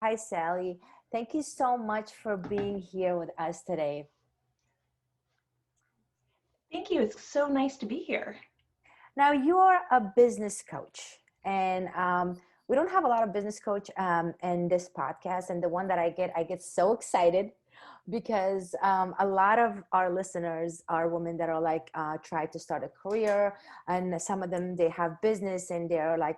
Hi, Sally. Thank you so much for being here with us today. Thank you. It's so nice to be here. Now, you're a business coach, and we don't have a lot of business coach in this podcast. And the one that I get so excited because a lot of our listeners are women that are like try to start a career, and some of them they have business and they're like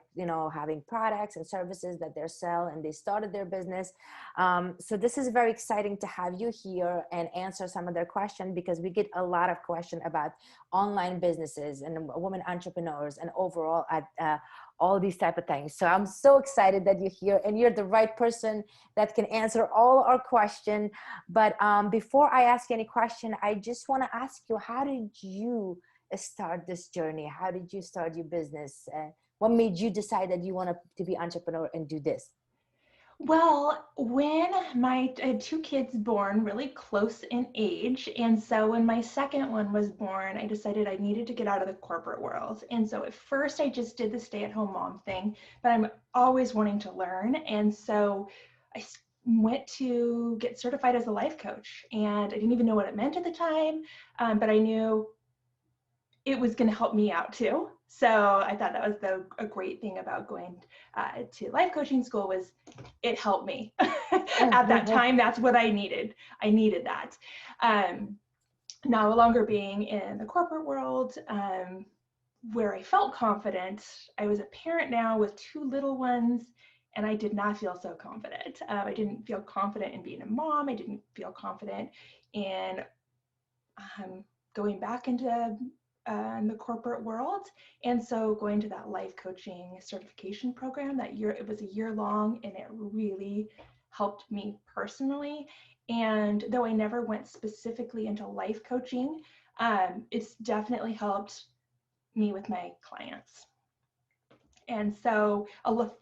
having products and services that they sell, and they started their business. So this is very exciting to have you here and answer some of their questions, because we get a lot of questions about online businesses and women entrepreneurs and overall at all these type of things. So I'm so excited that you're here, and you're the right person that can answer all our questions. But before I ask any question, I just want to ask you, how did you start this journey? How did you start your business? What made you decide that you want to be entrepreneur and do this? Well, when I had two kids born really close in age, and so when my second one was born, I decided I needed to get out of the corporate world. And so at first I just did the stay-at-home mom thing, but I'm always wanting to learn. And so went to get certified as a life coach, and I didn't even know what it meant at the time, but I knew it was going to help me out too. So I thought that was a great thing about going to life coaching school, was it helped me at that time. That's what I needed. I needed that. Um, no longer being in the corporate world, where I felt confident. I was a parent now with two little ones, and I did not feel so confident. I didn't feel confident in being a mom. I didn't feel confident in going back into in the corporate world. And so going to that life coaching certification program that year, it was a year long, and it really helped me personally. And though I never went specifically into life coaching, it's definitely helped me with my clients. And so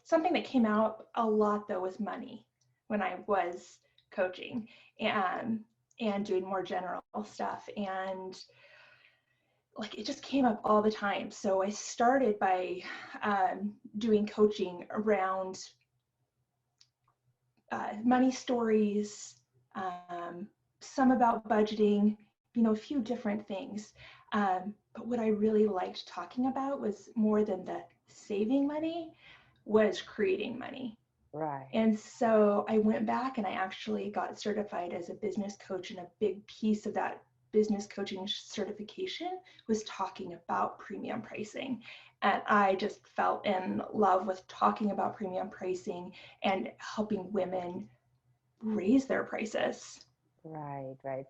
something that came out a lot though was money when I was coaching and doing more general stuff. And like it just came up all the time. So I started by doing coaching around money stories, some about budgeting, a few different things. But what I really liked talking about was more than the saving money, was creating money. Right. And so I went back and I actually got certified as a business coach, and a big piece of that business coaching certification was talking about premium pricing. And I just fell in love with talking about premium pricing and helping women raise their prices. Right, right.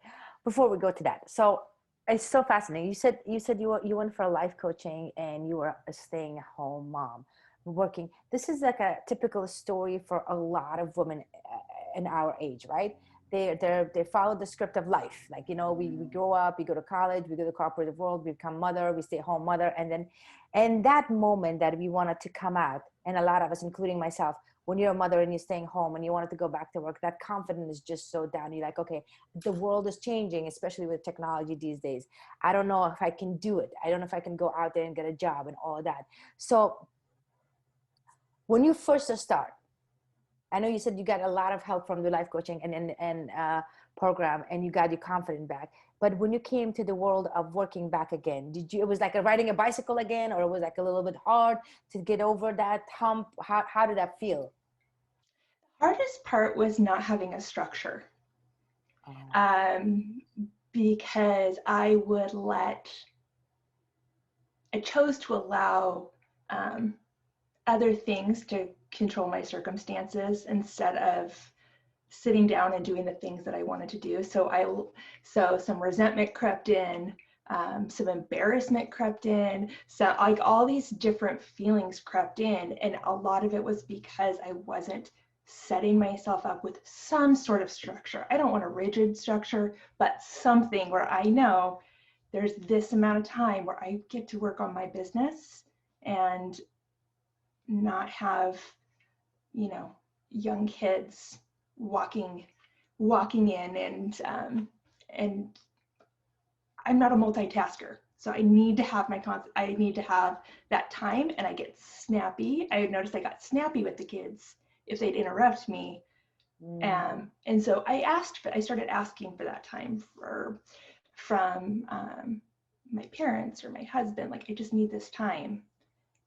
Before we go to that, so it's so fascinating. You said you went for life coaching and you were a staying at home mom working. This is like a typical story for a lot of women in our age, right? They follow the script of life. Like, we grow up, we go to college, we go to the corporate world, we become mother, we stay home mother, and then and that moment that we wanted to come out, and a lot of us, including myself, when you're a mother and you're staying home and you wanted to go back to work, that confidence is just so down. You're like, okay, the world is changing, especially with technology these days. I don't know if I can do it. I don't know if I can go out there and get a job and all of that. So when you first start, I know you said you got a lot of help from the life coaching and program, and you got your confidence back. But when you came to the world of working back again, it was like riding a bicycle again, or it was like a little bit hard to get over that hump? How did that feel? Hardest part was not having a structure, Oh, um, because I chose to allow um, other things to control my circumstances instead of sitting down and doing the things that I wanted to do. So some resentment crept in, some embarrassment crept in. So like all these different feelings crept in, and a lot of it was because I wasn't setting myself up with some sort of structure. I don't want a rigid structure, but something where I know there's this amount of time where I get to work on my business and not have, you know, young kids walking walking in, and I'm not a multitasker. So I need to have I need to have that time, and I get snappy. I noticed I got snappy with the kids if they'd interrupt me, And so I started asking for that time from my parents or my husband, like, I just need this time.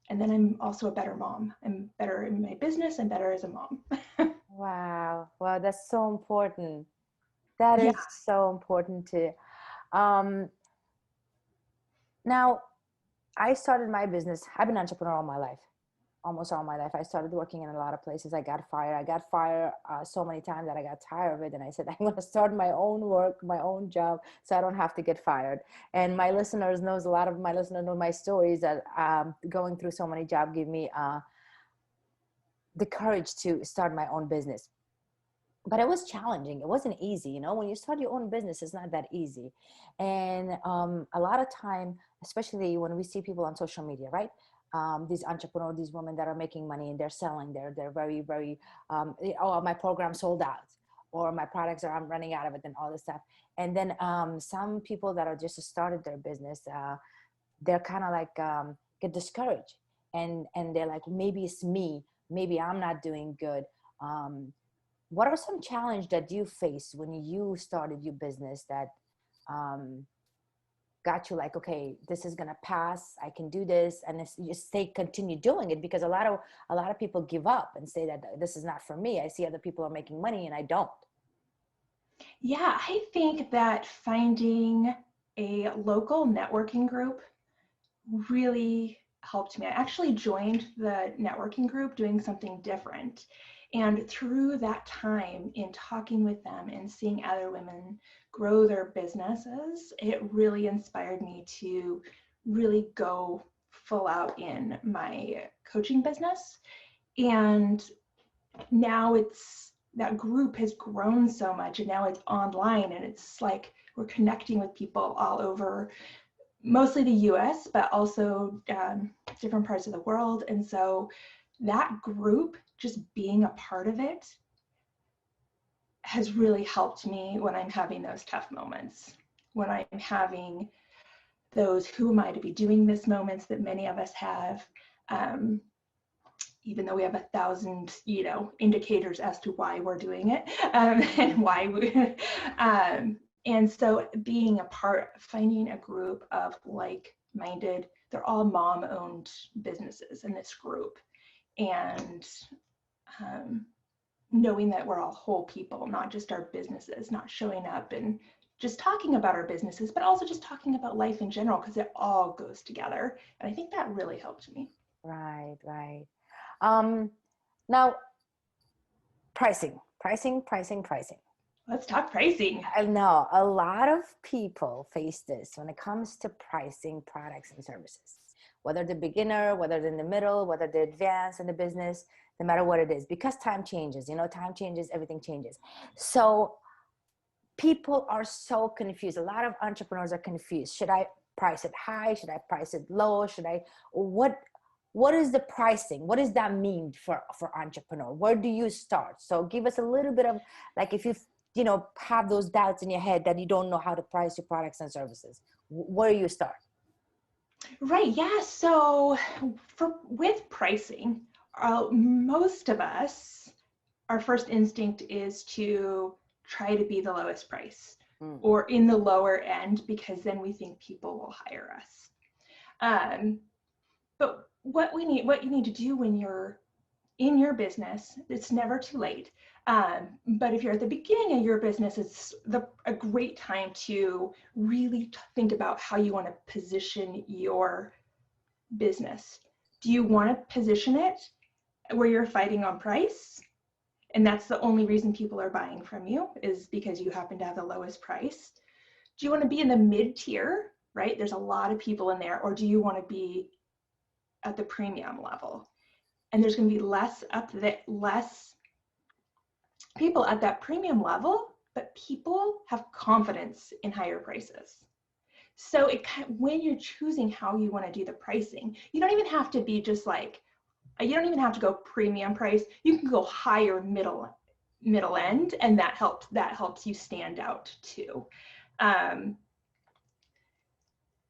And then I'm also a better mom. I'm better in my business. I'm better as a mom. Wow. Wow, that's so important. That Yeah. is so important too. Um, Now, I started my business. I've been an entrepreneur all my life, almost all my life. I started working in a lot of places. I got fired. I got fired so many times that I got tired of it. And I said, I'm going to start my own work, my own job, so I don't have to get fired. And my listeners knows, a lot of my listeners know my stories, that going through so many jobs give me the courage to start my own business. But it was challenging. It wasn't easy. When you start your own business, it's not that easy. And a lot of time, especially when we see people on social media, right? These entrepreneurs, these women that are making money and they're selling, they're very, very, oh, my program sold out, or my products are, I'm running out of it, and all this stuff. And then some people that are just started their business, they're kind of like get discouraged, and they're like, maybe it's me, maybe I'm not doing good. What are some challenges that you faced when you started your business that um, got you like, okay, this is gonna pass, I can do this, and you stay continue doing it? Because a lot of people give up and say that this is not for me. I see other people are making money and I don't. Yeah, I think that finding a local networking group really helped me. I actually joined the networking group doing something different. And through that time in talking with them and seeing other women grow their businesses, it really inspired me to really go full out in my coaching business. And now that group has grown so much, and now it's online, and it's like we're connecting with people all over, mostly the US, but also different parts of the world. And so that group, just being a part of it, has really helped me when I'm having those tough moments, when I'm having those who am I to be doing this moments that many of us have. Even though we have 1,000, indicators as to why we're doing it, and why we, and so being a part, finding a group of like-minded, they're all mom-owned businesses in this group, and knowing that we're all whole people, not just our businesses, not showing up and just talking about our businesses, but also just talking about life in general, because it all goes together. And I think that really helped me. Right, right. um, Now, pricing. Let's talk pricing. I know a lot of people face this when it comes to pricing products and services, whether the beginner, whether they're in the middle, whether they're advanced in the business, no matter what it is, because time changes, time changes, everything changes. So people are so confused. A lot of entrepreneurs are confused. Should I price it high? Should I price it low? What is the pricing? What does that mean for entrepreneur? Where do you start? So give us a little bit of, like, if you have those doubts in your head that you don't know how to price your products and services, where do you start? Right, yeah. So with pricing, most of us, our first instinct is to try to be the lowest price Mm. or in the lower end, because then we think people will hire us. But what you need to do when you're in your business, it's never too late. But if you're at the beginning of your business, it's a great time to really think about how you want to position your business. Do you want to position it where you're fighting on price? And that's the only reason people are buying from you, is because you happen to have the lowest price. Do you want to be in the mid tier, right? There's a lot of people in there. Or do you want to be at the premium level? And there's going to be less people at that premium level, but people have confidence in higher prices. So when you're choosing how you want to do the pricing, you don't even have to be just like, you don't even have to go premium price. You can go higher middle end, and that helps you stand out too.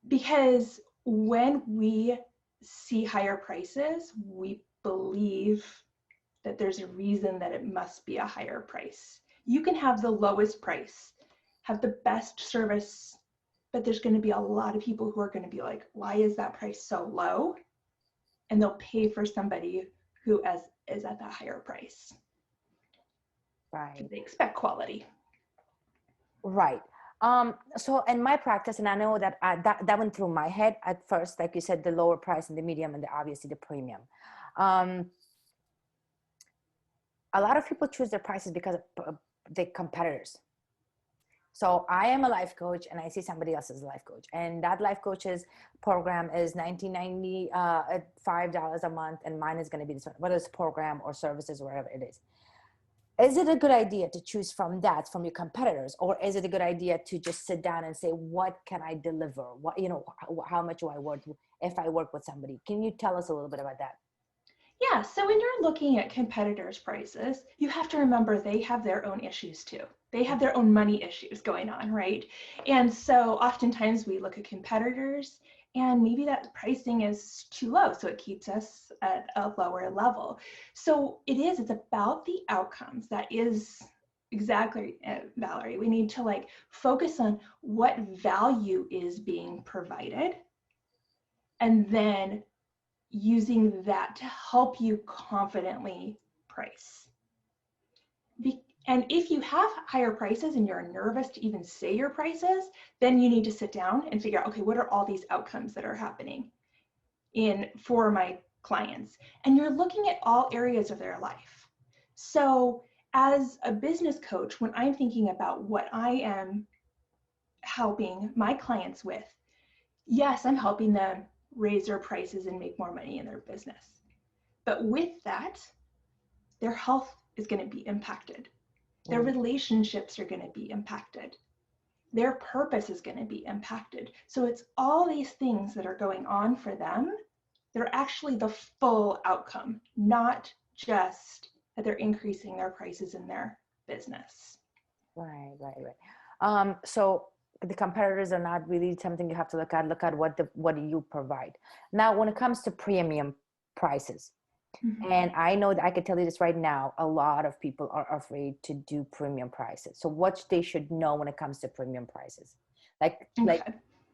Because when we see higher prices, we believe that there's a reason that it must be a higher price. You can have the lowest price, have the best service, but there's going to be a lot of people who are going to be like, why is that price so low? And they'll pay for somebody who is at that higher price. Right. They expect quality. Right. So in my practice, and I know that that went through my head at first, like you said, the lower price and the medium and obviously the premium. A lot of people choose their prices because of the competitors. So I am a life coach and I see somebody else as a life coach, and that life coach's program is $19.90 at $5 a month, and mine is going to be this one, whether it's program or services or whatever it is. Is it a good idea to choose from your competitors, or is it a good idea to just sit down and say, what can I deliver? What, how much do I work if I work with somebody? Can you tell us a little bit about that? Yeah, so when you're looking at competitors' prices, you have to remember they have their own issues too. They have their own money issues going on, right? And so oftentimes we look at competitors and maybe that pricing is too low, so it keeps us at a lower level. So it's about the outcomes. That is exactly, Valerie. We need to focus on what value is being provided, and then using that to help you confidently price. And if you have higher prices and you're nervous to even say your prices, then you need to sit down and figure out, okay, what are all these outcomes that are happening for my clients? And you're looking at all areas of their life. So as a business coach, when I'm thinking about what I am helping my clients with, yes, I'm helping them raise their prices and make more money in their business. But with that, their health is going to be impacted. Their relationships are going to be impacted. Their purpose is going to be impacted. So it's all these things that are going on for them. They're actually the full outcome, not just that they're increasing their prices in their business. Right. So the competitors are not really something you have to look at. Look at what do you provide. Now, when it comes to premium prices, and I know that I can tell you this right now, a lot of people are afraid to do premium prices. So what they should know when it comes to premium prices, like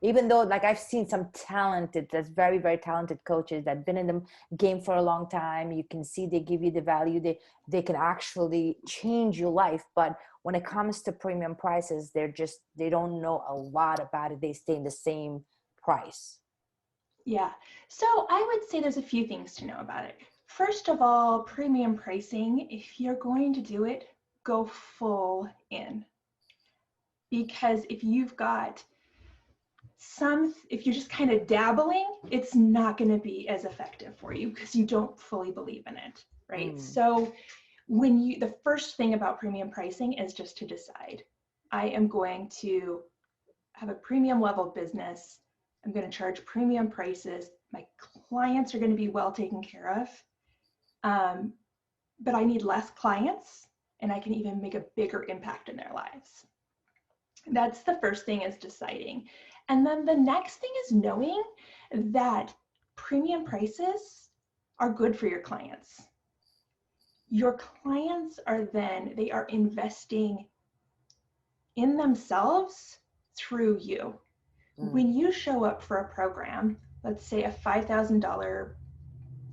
even though I've seen some that's very, very talented coaches that have been in the game for a long time, you can see they give you the value, they can actually change your life. But when it comes to premium prices, they don't know a lot about it. They stay in the same price. Yeah, so I would say there's a few things to know about it. First of all, premium pricing, if you're going to do it, go full in. Because if you've got if you're just kind of dabbling, it's not going to be as effective for you because you don't fully believe in it, right? So the first thing about premium pricing is just to decide, I am going to have a premium level business. I'm going to charge premium prices. My clients are going to be well taken care of. But I need less clients and I can even make a bigger impact in their lives. That's the first thing, is deciding. And then the next thing is knowing that premium prices are good for your clients. Your clients they are investing in themselves through you. When you show up for a program, let's say a $5,000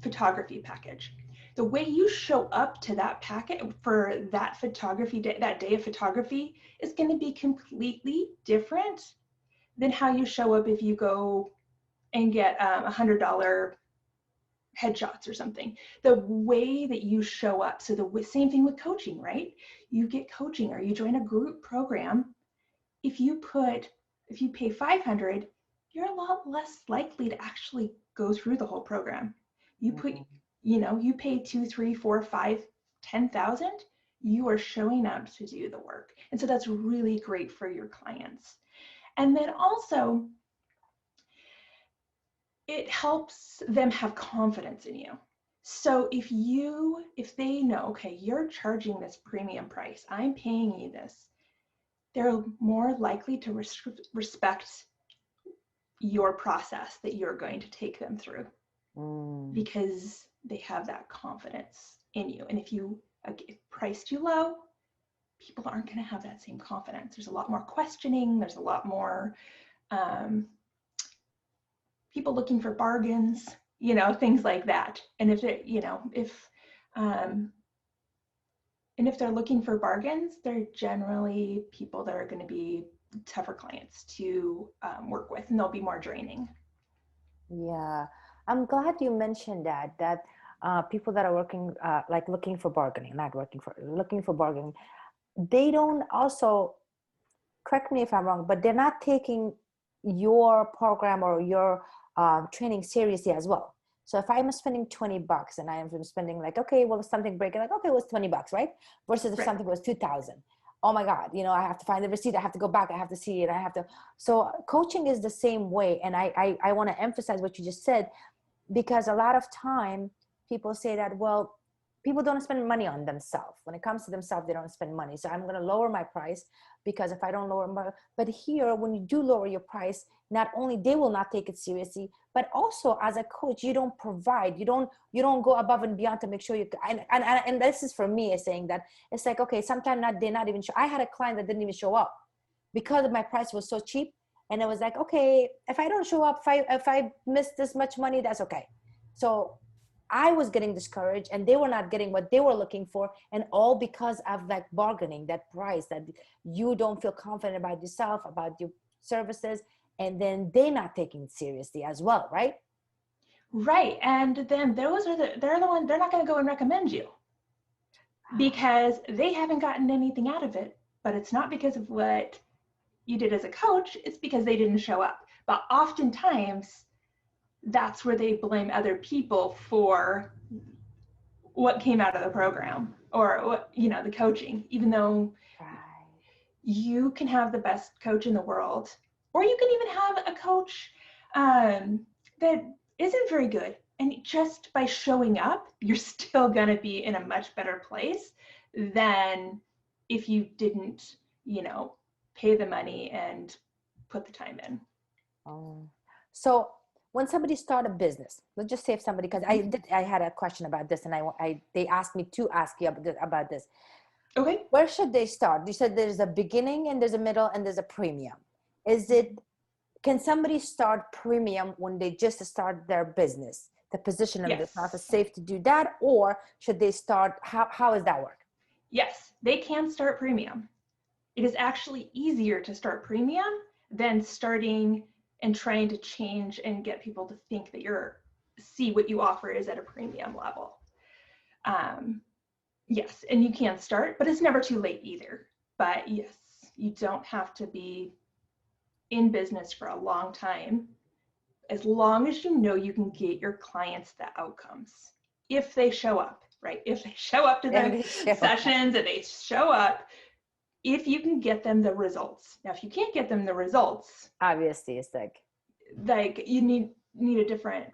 photography package, the way you show up to that packet for that photography day, that day of photography, is going to be completely different than how you show up if you go and get $100 headshots or something. The way that you show up. So the same thing with coaching, right? You get coaching or you join a group program. If you pay $500, you're a lot less likely to actually go through the whole program. You pay 2, 3, 4, 5, 10,000, you are showing up to do the work. And so that's really great for your clients. And then also, it helps them have confidence in you. So if they know, okay, you're charging this premium price, I'm paying you this, they're more likely to respect your process that you're going to take them through because they have that confidence in you. And if you price too low, people aren't going to have that same confidence. There's a lot more questioning. There's a lot more people looking for bargains, things like that. And if it, and if they're looking for bargains, they're generally people that are going to be tougher clients to work with, and they'll be more draining. Yeah, I'm glad you mentioned that people that are working, like looking for bargaining, not working for, looking for bargaining, they don't also, correct me if I'm wrong, but they're not taking your program or your training seriously as well. So if I'm spending $20 and I am spending like, okay, well, if something breaking, like, okay, it was $20, right? Versus if Right. something was 2,000. Oh my God, I have to find the receipt. I have to go back. I have to see it. I have to. So coaching is the same way. And I want to emphasize what you just said, because a lot of time people say that, well, people don't spend money on themselves. When it comes to themselves, they don't spend money. So I'm going to lower my price, because if I don't lower my, but here, when you do lower your price, not only they will not take it seriously, but also as a coach, you don't provide, you don't go above and beyond to make sure you, and this is for me is saying that it's like, okay, sometimes they're not even sure. I had a client that didn't even show up because my price was so cheap. And it was like, okay, if I don't show up, if I miss this much money, that's okay. So I was getting discouraged, and they were not getting what they were looking for. And all because of like bargaining that price, that you don't feel confident about yourself, about your services. And then they're not taking it seriously as well, right? Right. And then they're the one, they're not going to go and recommend you because they haven't gotten anything out of it. But it's not because of what you did as a coach, it's because they didn't show up. But oftentimes that's where they blame other people for what came out of the program or what, the coaching, even though Right. you can have the best coach in the world, or you can even have a coach that isn't very good. And just by showing up, you're still going to be in a much better place than if you didn't, pay the money and put the time in. So when somebody start a business, let's just say if somebody, because I had a question about this, and they asked me to ask you about this. Okay. Where should they start? You said there's a beginning and there's a middle and there's a premium. Can somebody start premium when they just start their business? The position of Yes. themselves is safe to do that, or should they start? How does that work? Yes, they can start premium. It is actually easier to start premium than starting and trying to change and get people to think that see what you offer is at a premium level. Yes, and you can start, but it's never too late either. But yes, you don't have to be in business for a long time, as long as you know you can get your clients the outcomes. If they show up, right? If they show up to the sessions and they show up, if you can get them the results. Now, if you can't get them the results, obviously it's like you need a different,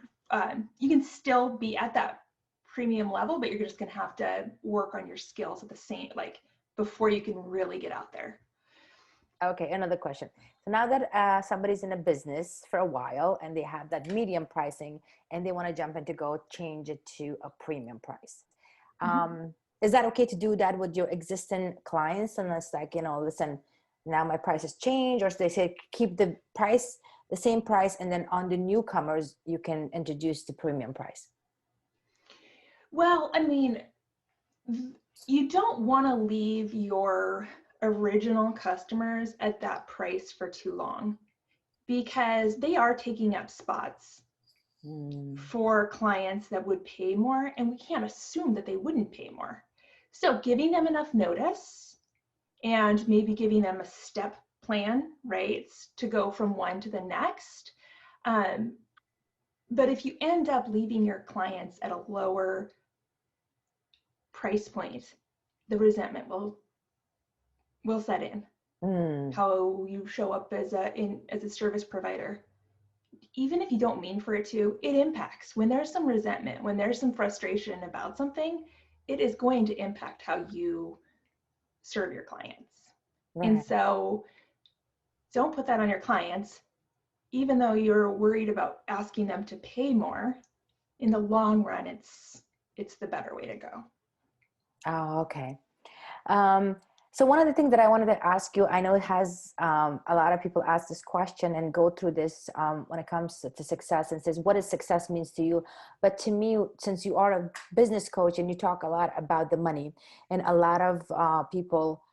you can still be at that premium level, but you're just going to have to work on your skills at the same, like before you can really get out there. Okay, another question. So now that somebody's in a business for a while and they have that medium pricing and they want to jump in to go change it to a premium price. Is that okay to do that with your existing clients? And it's like, listen, now my price has changed, or they say keep the price, the same price, and then on the newcomers, you can introduce the premium price. Well, I mean, you don't want to leave your original customers at that price for too long, because they are taking up spots for clients that would pay more, and we can't assume that they wouldn't pay more. So giving them enough notice and maybe giving them a step plan, right, to go from one to the next. But if you end up leaving your clients at a lower price point, the resentment will set in. How you show up as a service provider, even if you don't mean for it to, it impacts. When there's some resentment, when there's some frustration about something, it is going to impact how you serve your clients. Right. And so don't put that on your clients, even though you're worried about asking them to pay more. In the long run, it's the better way to go. Oh, okay. Um, so one of the things that I wanted to ask you, I know it has a lot of people ask this question and go through this when it comes to success and says, what does success means to you? But to me, since you are a business coach and you talk a lot about the money, and a lot of people,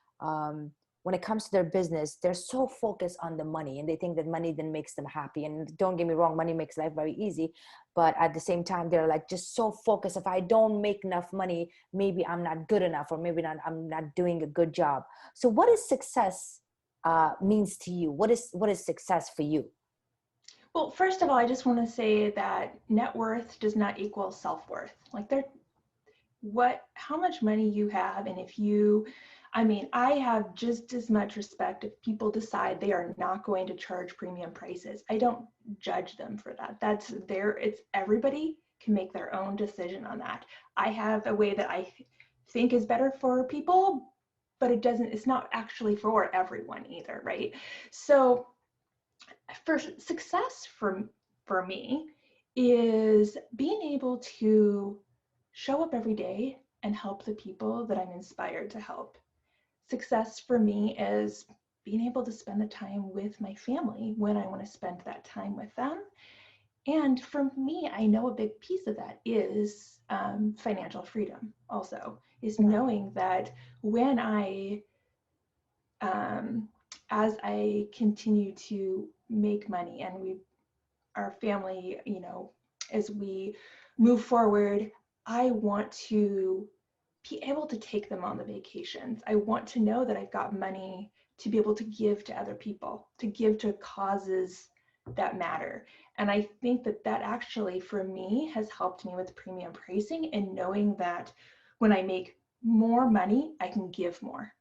when it comes to their business, they're so focused on the money and they think that money then makes them happy. And don't get me wrong, money makes life very easy. But at the same time, they're like just so focused. If I don't make enough money, maybe I'm not good enough, or maybe I'm not doing a good job. So what is success means to you? What is success for you? Well, first of all, I just want to say that net worth does not equal self-worth. Like how much money you have, and if you, I mean, I have just as much respect if people decide they are not going to charge premium prices. I don't judge them for that. It's everybody can make their own decision on that. I have a way that I think is better for people, but it's not actually for everyone either, right? So for success for me is being able to show up every day and help the people that I'm inspired to help. Success for me is being able to spend the time with my family when I want to spend that time with them. And for me, I know a big piece of that is financial freedom also, is Right. knowing that when um, as I continue to make money and our family, as we move forward, I want to be able to take them on the vacations. I want to know that I've got money to be able to give to other people, to give to causes that matter. And I think that actually for me has helped me with premium pricing and knowing that when I make more money, I can give more.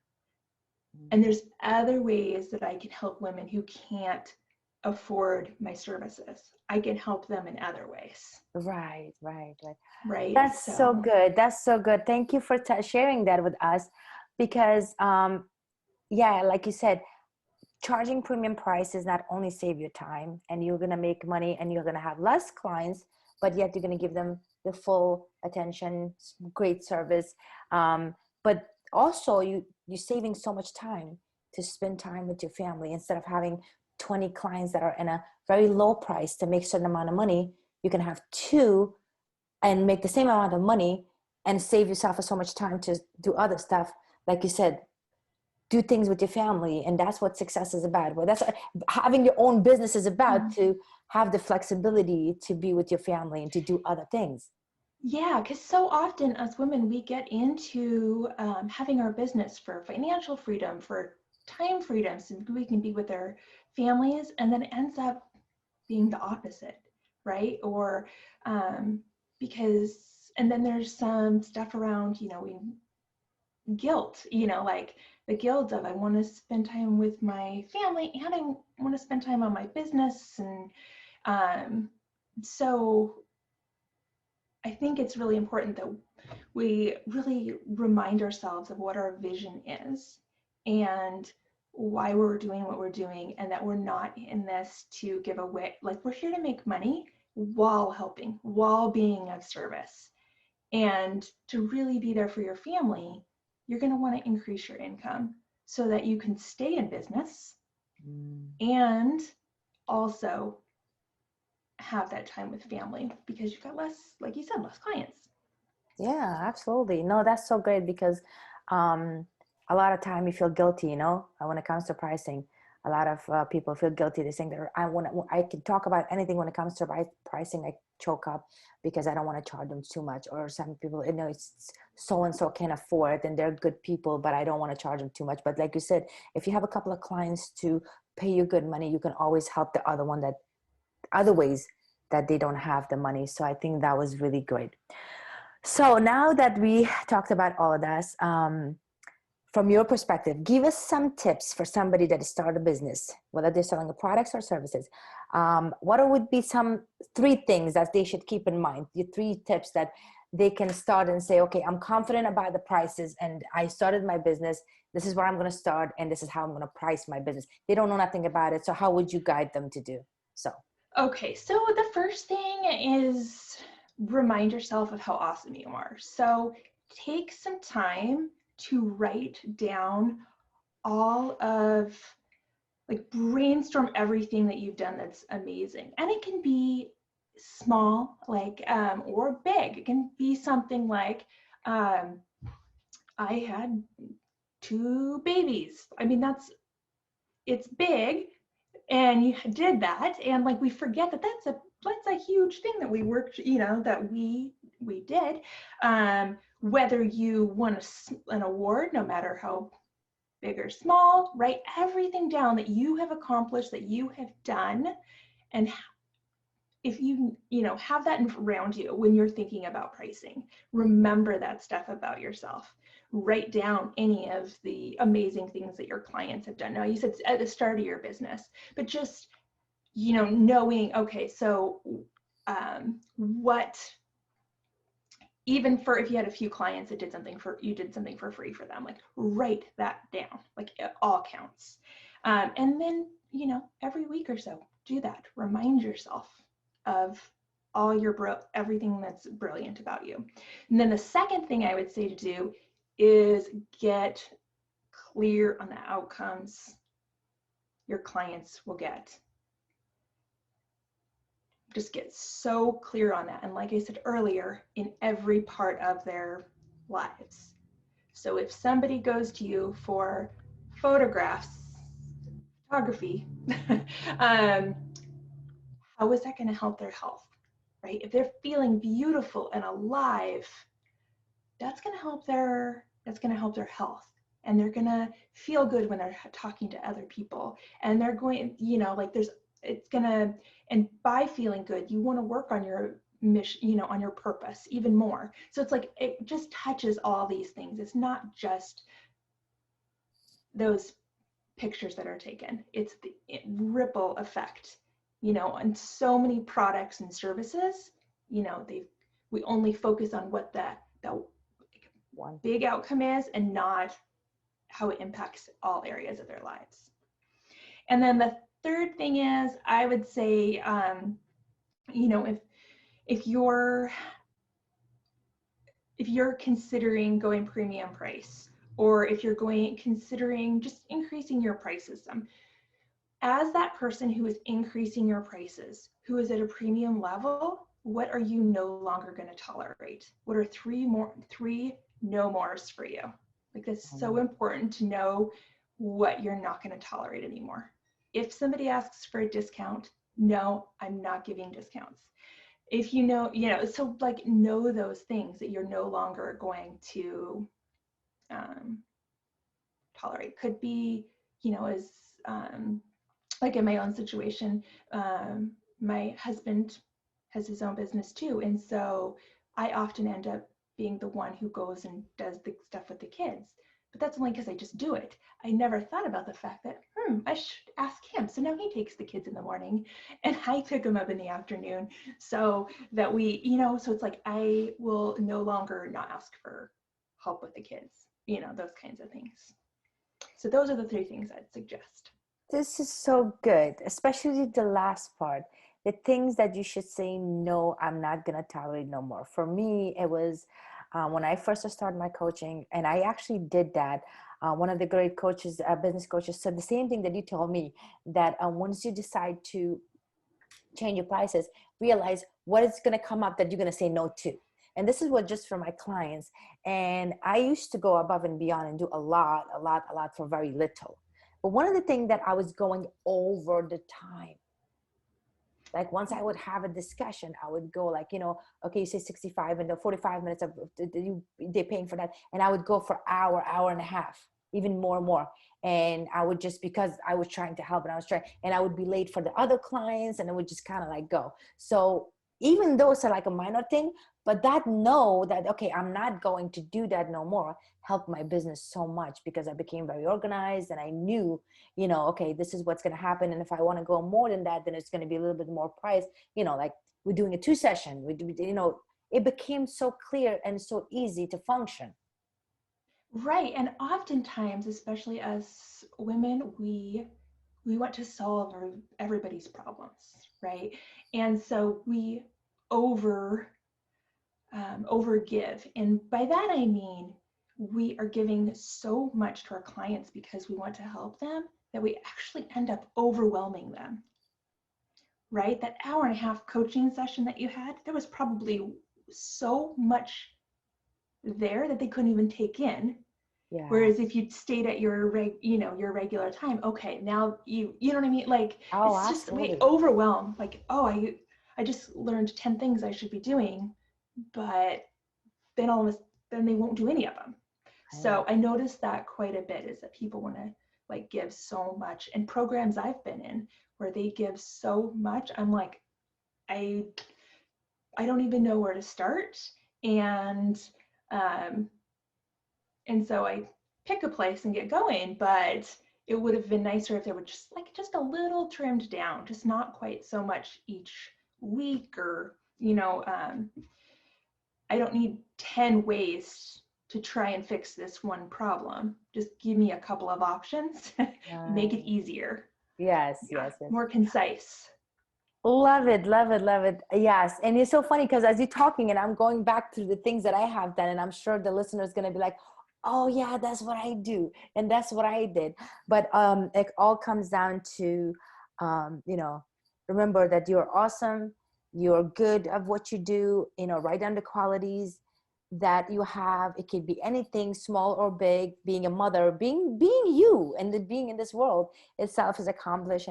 And there's other ways that I can help women who can't afford my services. I can help them in other ways, Right, right, right. right? That's so So, good. That's so good. Thank you for sharing that with us, because yeah, like you said, charging premium prices not only save your time and you're going to make money and you're going to have less clients, but yet you're going to give them the full attention, great service. But also you're saving so much time to spend time with your family. Instead of having 20 clients that are in a very low price to make a certain amount of money, you can have two and make the same amount of money and save yourself so much time to do other stuff. Like you said, do things with your family, and that's what success is about. Well, that's having your own business is about, to have the flexibility to be with your family and to do other things. yeah, because so often as women, we get into having our business for financial freedom, for time freedom, so we can be with our families, and then it ends up being the opposite, right? Or um, and then there's some stuff around, guilt, like the guilt of I want to spend time with my family and I want to spend time on my business. And um, so I think it's really important that we really remind ourselves of what our vision is and why we're doing what we're doing, and that we're not in this to give away, like we're here to make money while helping, while being of service. And to really be there for your family, you're going to want to increase your income so that you can stay in business Mm. and also have that time with family because you've got less, like you said, less clients. Yeah, absolutely. No, that's so great, because um, a lot of time you feel guilty, when it comes to pricing. A lot of people feel guilty. They think that I can talk about anything when it comes to pricing. I choke up because I don't want to charge them too much. Or some people, it's so and so can afford and they're good people, but I don't want to charge them too much. But like you said, if you have a couple of clients to pay you good money, you can always help the other one, that other ways that they don't have the money. So I think that was really great. So now that we talked about all of this, from your perspective, give us some tips for somebody that started a business, whether they're selling products or services. What would be some three things that they should keep in mind? The three tips that they can start and say, okay, I'm confident about the prices and I started my business. This is where I'm going to start and this is how I'm going to price my business. They don't know nothing about it. So how would you guide them to do so? Okay, so the first thing is remind yourself of how awesome you are. So take some time to write down all of, like, brainstorm everything that you've done that's amazing. And it can be small, like, or big. It can be something like, um, I had 2 babies. I mean, it's big, and you did that, and like we forget that that's a huge thing that we worked, that we did. Whether you won an award, no matter how big or small, write everything down that you have accomplished, that you have done. And if you have that around you when you're thinking about pricing, remember that stuff about yourself. Write down any of the amazing things that your clients have done. Now, you said at the start of your business, but just, knowing, okay, so what, even for if you had a few clients that you did something for free for them, like write that down, like it all counts. And then, every week or so, do that. Remind yourself of everything that's brilliant about you. And then the second thing I would say to do is get clear on the outcomes your clients will get. Just get so clear on that. And like I said earlier, in every part of their lives. So if somebody goes to you for photography, how is that going to help their health, right? If they're feeling beautiful and alive, that's going to help their health. And they're going to feel good when they're talking to other people. And they're going, and by feeling good, you want to work on your mission, on your purpose even more. So it's like, it just touches all these things. It's not just those pictures that are taken. It's the ripple effect, on so many products and services. We only focus on what the one big outcome is, and not how it impacts all areas of their lives. And then the third thing is, I would say, if you're considering going premium price, or if you're considering just increasing your prices some, as that person who is increasing your prices, who is at a premium level, what are you no longer going to tolerate? What are three no mores for you? Like, it's so important to know what you're not going to tolerate anymore. If somebody asks for a discount, no, I'm not giving discounts. If so like, know those things that you're no longer going to tolerate. Could be, as like in my own situation, my husband has his own business too. And so I often end up being the one who goes and does the stuff with the kids. But that's only because I just do it. I never thought about the fact that, I should ask him. So now he takes the kids in the morning and I pick them up in the afternoon, so that so it's like, I will no longer not ask for help with the kids, those kinds of things. So those are the 3 things I'd suggest. This is so good, especially the last part. The things that you should say, no, I'm not going to tolerate no more. For me, it was when I first started my coaching, and I actually did that. One of the great coaches, business coaches, said the same thing that you told me, that once you decide to change your prices, realize what is going to come up that you're going to say no to. And this is what, just for my clients. And I used to go above and beyond and do a lot for very little. But one of the things that I was going over the time, like once I would have a discussion, I would go like, okay, you say 65 and the 45 minutes of they're paying for that. And I would go for hour and a half, even more and more. And I would, just because I was trying to help, and I would be late for the other clients, and it would just kind of like go. So even though it's like a minor thing, but that okay, I'm not going to do that no more, helped my business so much, because I became very organized, and I knew, okay, this is what's going to happen. And if I want to go more than that, then it's going to be a little bit more price, like we're doing a 2 session, it became so clear and so easy to function. Right. And oftentimes, especially as women, we want to solve everybody's problems, right? And so we over overgive. And by that, I mean, we are giving so much to our clients because we want to help them that we actually end up overwhelming them, right? That hour and a half coaching session that you had, there was probably so much there that they couldn't even take in. Yeah. Whereas if you'd stayed at your your regular time, okay, now you know what I mean? Like, Oh, it's just we absolutely. overwhelm. Like, oh, I just learned 10 things I should be doing, but then then they won't do any of them. Right. So I noticed that quite a bit, is that people want to like give so much. And programs I've been in where they give so much, I'm like, I I don't even know where to start. And um, and so I pick a place and get going, but it would have been nicer if they were just a little trimmed down, just not quite so much each week, or I don't need 10 ways to try and fix this one problem. Just give me a couple of options, make it Right. easier. Yes, Yeah, yes, yes. more concise. Love it, love it, love it. Yes. And it's so funny because as you're talking and I'm going back to the things that I have done, and I'm sure the listener is going to be like, oh yeah, that's what I do. And that's what I did. But it all comes down to, you know, remember that you're awesome. You're good at what you do, you know, write down the qualities that you have. It could be anything, small or big. Being a mother, being you, and the being in this world itself is accomplished,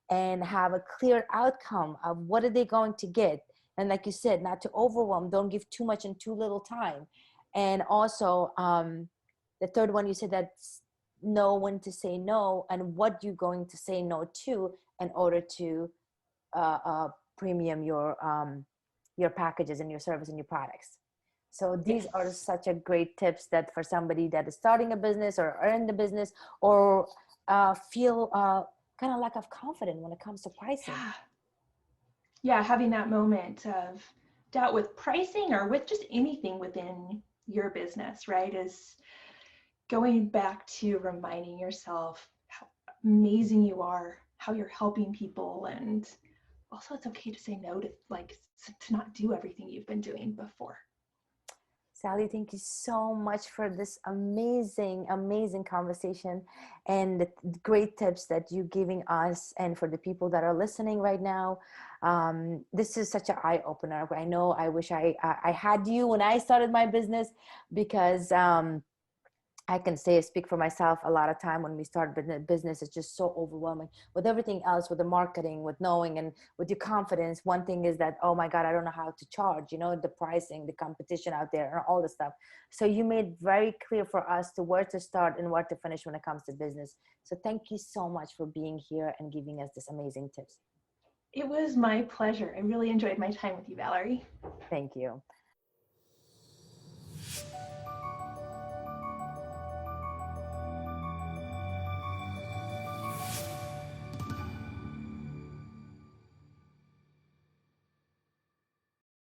and have a clear outcome of what are they going to get. And like you said, not to overwhelm, don't give too much in too little time. And also the third one, you said that know when to say no and what you're going to say no to in order to premium your packages and your service and your products. So these are Yes. such a great tips that for somebody that is starting a business or in the business, or feel kind of lack of confidence when it comes to pricing. Yeah. Yeah, having that moment of doubt with pricing or with just anything within your business, right? Is going back to reminding yourself how amazing you are, how you're helping people, and also it's okay to say no to to not do everything you've been doing before. Sally, thank you so much for this amazing, amazing conversation and the great tips that you're giving us and for the people that are listening right now. This is such an eye opener. I know I wish I had you when I started my business, because I can speak for myself. A lot of time when we start business, it's just so overwhelming with everything else, with the marketing, with knowing, and with your confidence. One thing is that, oh my God, I don't know how to charge, you know, the pricing, the competition out there and all the stuff. So you made very clear for us to where to start and where to finish when it comes to business. So thank you so much for being here and giving us this amazing tips. It was my pleasure. I really enjoyed my time with you, Valerie. Thank you.